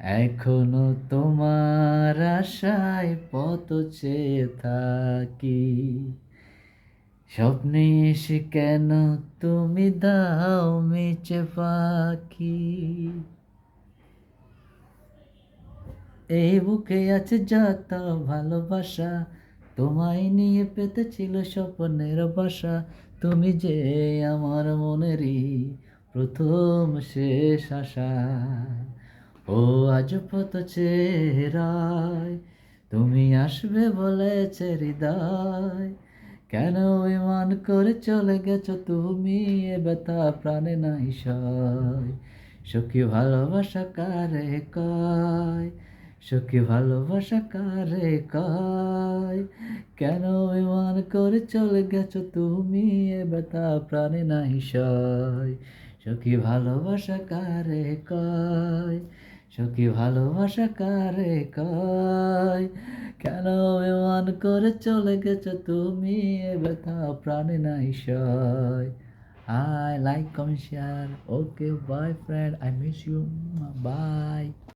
এখনো তোমার আশায় পথ চেয়ে থাকি। স্বপ্নে এসে কেন তুমি দাও মিছে ফাঁকি। এই বুকে আছে যত ভালোবাসা, তোমায় নিয়ে পেতে ছিল স্বপ্নের বাসা। তুমি যে আমার মনেরই প্রথম শেষ আশা। ও আজ পথ চেহারায় তুমি আসবে বলেছে হৃদয়। কেন বিমান করে চলে গেছো তুমি, এ ব্যথা প্রাণে নাই সয়। সখী ভালোবাসা কারে কয়, সখী ভালোবাসা কারে কয়। কেন বিমান করে চলে গেছো তুমি, এ ব্যথা প্রাণে নাই সয়। সখী ভালোবাসা কারে কয়, সখী ভালোবাসা কারে কয়। কেন বিমান করে চলে গেছো তুমি, এ ব্যথা প্রাণে নাই সয়। I like, comment, share. Okay, bye friend. I miss you. Bye.